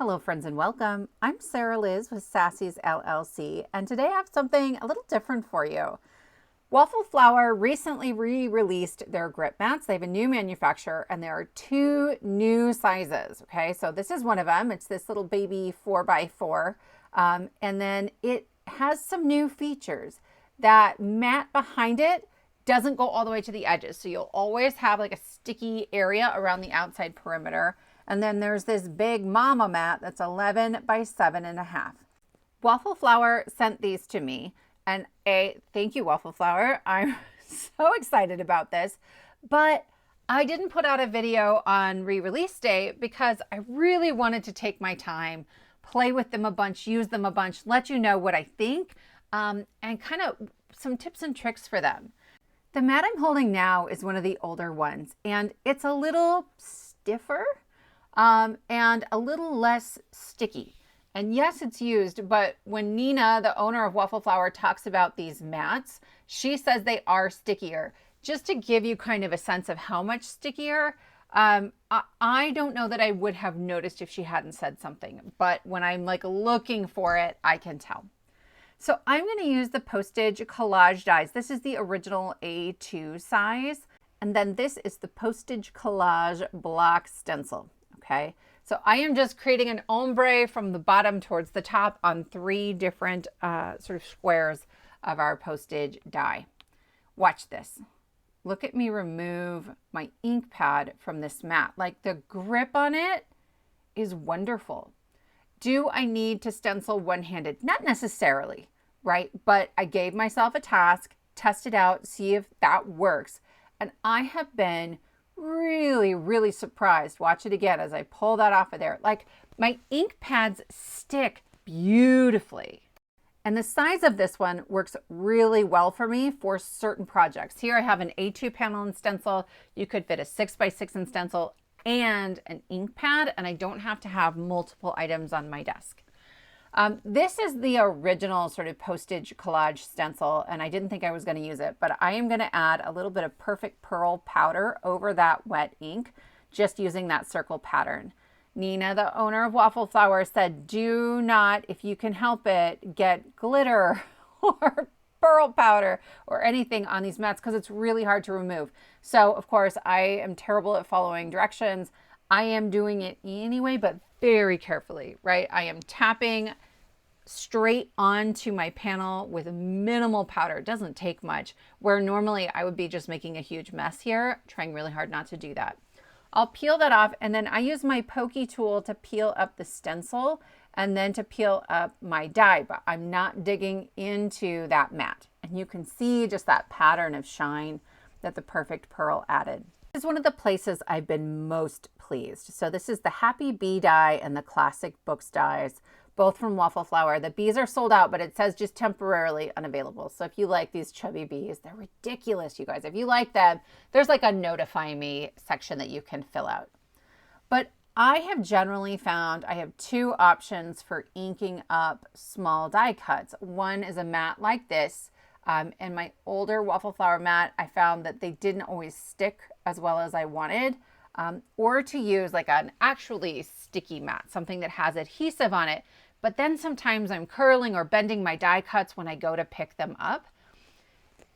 Hello friends and welcome. I'm Sarah Liz with Sassy's LLC, and today I have something a little different for you. Waffle Flower recently re-released their grip mats. They have a new manufacturer and there are two new sizes. Okay, so this is one of them. It's this little baby 4x4. And then it has some new features. That mat behind it doesn't go all the way to the edges. So you'll always have like a sticky area around the outside perimeter. And then there's this big mama mat that's 11 by 7.5. Waffle Flower sent these to me, and thank you, Waffle Flower. I'm so excited about this, but I didn't put out a video on re-release day because I really wanted to take my time, play with them a bunch, use them a bunch, let you know what I think, and kind of some tips and tricks for them. The mat I'm holding now is one of the older ones, and it's a little stiffer. And a little less sticky. And yes, it's used, but when Nina, the owner of Waffle Flower, talks about these mats, she says they are stickier. Just to give you kind of a sense of how much stickier, I don't know that I would have noticed if she hadn't said something, but when I'm like looking for it, I can tell. So I'm going to use the Postage Collage dies. This is the original A2 size. And then this is the Postage Collage Block Stencil. Okay, so I am just creating an ombre from the bottom towards the top on 3 different sort of squares of our postage die. Watch this. Look at me remove my ink pad from this mat. Like, the grip on it is wonderful. Do I need to stencil one-handed? Not necessarily, right? But I gave myself a task, test it out, see if that works. And I have been really surprised. Watch it again as I pull that off of there. Like, my ink pads stick beautifully. And the size of this one works really well for me for certain projects. Here I have an A2 panel in stencil. You could fit a 6x6 in stencil and an ink pad, and I don't have to have multiple items on my desk. This is the original sort of postage collage stencil, and I didn't think I was going to use it, but I am going to add a little bit of Perfect Pearl powder over that wet ink, just using that circle pattern. Nina, the owner of Waffle Flower, said, do not, if you can help it, get glitter or pearl powder or anything on these mats because it's really hard to remove. So, of course, I am terrible at following directions. I am doing it anyway, but very carefully, right? I am tapping straight onto my panel with minimal powder. It doesn't take much, where normally I would be just making a huge mess here, trying really hard not to do that. I'll peel that off, and then I use my Pokey tool to peel up the stencil and then to peel up my die, but I'm not digging into that mat. And you can see just that pattern of shine that the Perfect Pearl added. This is one of the places I've been most pleased. So this is the Happy Bee die and the Classic Books dies, both from Waffle Flower. The bees are sold out, but it says just temporarily unavailable. So if you like these chubby bees, they're ridiculous, you guys. If you like them, there's like a notify me section that you can fill out. But I have generally found I have 2 options for inking up small die cuts. One is a mat like this. And my older Waffle Flower mat, I found that they didn't always stick as well as I wanted, or to use like an actually sticky mat, something that has adhesive on it. But then sometimes I'm curling or bending my die cuts when I go to pick them up.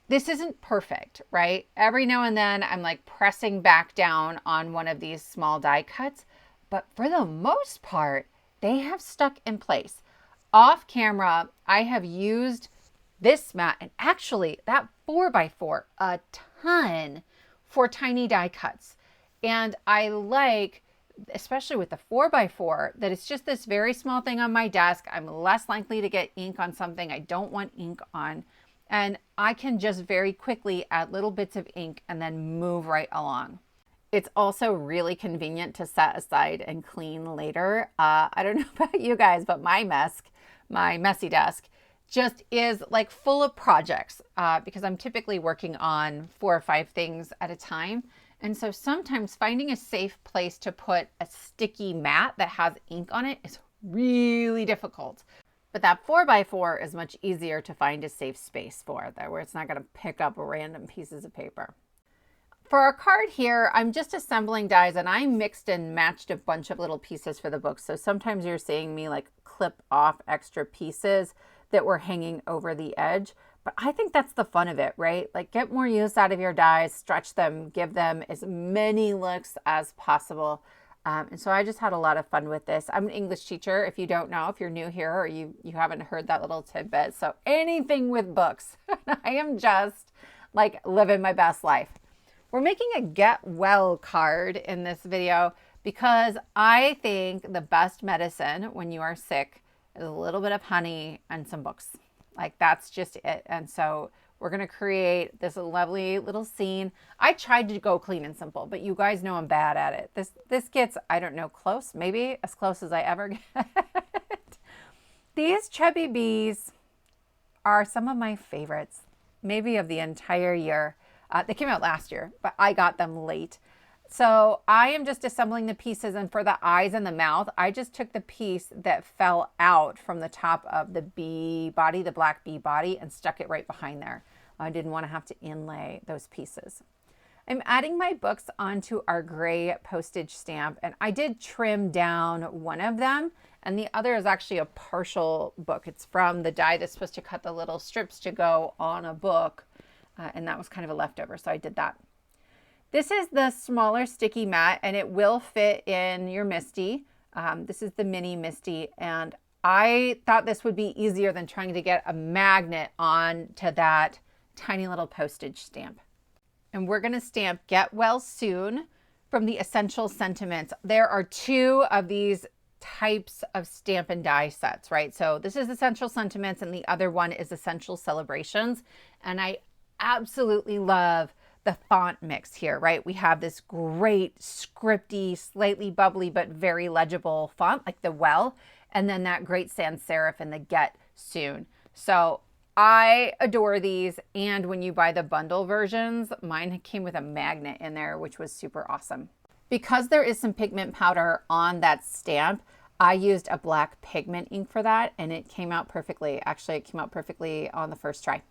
This isn't perfect, right? Every now and then I'm like pressing back down on one of these small die cuts, but for the most part, they have stuck in place. Off camera, I have used this mat, and actually that 4x4 a ton for tiny die cuts. And I like, especially with the 4x4, that it's just this very small thing on my desk. I'm less likely to get ink on something I don't want ink on. And I can just very quickly add little bits of ink and then move right along. It's also really convenient to set aside and clean later. I don't know about you guys, but my messy desk just is like full of projects because I'm typically working on 4 or 5 things at a time. And so sometimes finding a safe place to put a sticky mat that has ink on it is really difficult. But that 4x4 is much easier to find a safe space for, where it's not going to pick up random pieces of paper. For our card here, I'm just assembling dies, and I mixed and matched a bunch of little pieces for the book. So sometimes you're seeing me like clip off extra pieces that were hanging over the edge. But I think that's the fun of it, right? Like, get more use out of your dies, stretch them, give them as many looks as possible. And so I just had a lot of fun with this. I'm an English teacher, if you don't know, if you're new here or you haven't heard that little tidbit. So anything with books, I am just like living my best life. We're making a get well card in this video because I think the best medicine when you are sick is a little bit of honey and some books. Like, that's just it. And so we're going to create this lovely little scene. I tried to go clean and simple, but you guys know I'm bad at it. This gets, I don't know, close, maybe as close as I ever get. These chubby bees are some of my favorites, maybe of the entire year. They came out last year, but I got them late. So I am just assembling the pieces, and for the eyes and the mouth, I just took the piece that fell out from the top of the bee body, the black bee body, and stuck it right behind there. I didn't want to have to inlay those pieces. I'm adding my books onto our gray postage stamp, and I did trim down one of them, and the other is actually a partial book. It's from the die that's supposed to cut the little strips to go on a book. And that was kind of a leftover, so I did that. This is the smaller sticky mat, and it will fit in your Misty. This is the mini Misty, and I thought this would be easier than trying to get a magnet on to that tiny little postage stamp. And we're going to stamp Get Well Soon from the Essential Sentiments. There are two of these types of stamp and die sets, right? So this is Essential Sentiments, and the other one is Essential Celebrations. And I absolutely love the font mix here, right? We have this great scripty, slightly bubbly, but very legible font like the Well, and then that great sans serif and the Get Soon. So I adore these. And when you buy the bundle versions, mine came with a magnet in there, which was super awesome. Because there is some pigment powder on that stamp, I used a black pigment ink for that, and it came out perfectly. Actually, it came out perfectly on the first try.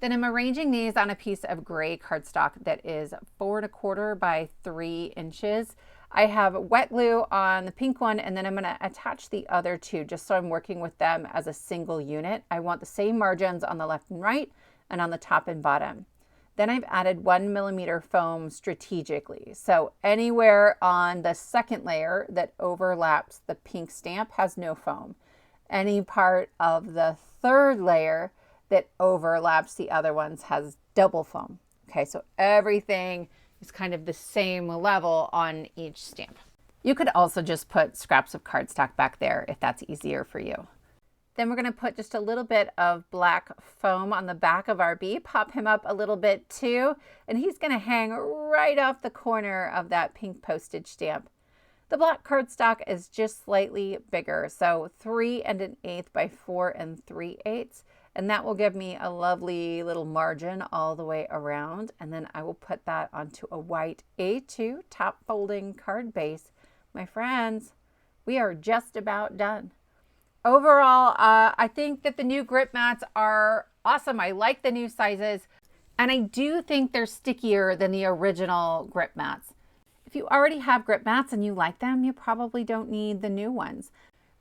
Then I'm arranging these on a piece of gray cardstock that is 4 1/4 by 3 inches. I have wet glue on the pink one, and then I'm going to attach the other two just so I'm working with them as a single unit. I want the same margins on the left and right and on the top and bottom. Then I've added 1mm foam strategically. So anywhere on the second layer that overlaps the pink stamp has no foam. Any part of the third layer that overlaps the other ones has double foam. Okay, so everything is kind of the same level on each stamp. You could also just put scraps of cardstock back there if that's easier for you. Then we're going to put just a little bit of black foam on the back of our bee, pop him up a little bit too, and he's going to hang right off the corner of that pink postage stamp. The black cardstock is just slightly bigger, so 3 1/8 by 4 3/8. And that will give me a lovely little margin all the way around. And then I will put that onto a white A2 top folding card base. My friends, we are just about done. Overall, I think that the new grip mats are awesome. I like the new sizes, and I do think they're stickier than the original grip mats. If you already have grip mats and you like them, you probably don't need the new ones.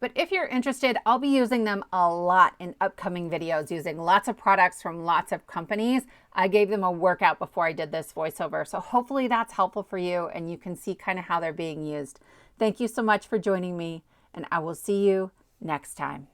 But if you're interested, I'll be using them a lot in upcoming videos, using lots of products from lots of companies. I gave them a workout before I did this voiceover, so hopefully that's helpful for you and you can see kind of how they're being used. Thank you so much for joining me, and I will see you next time.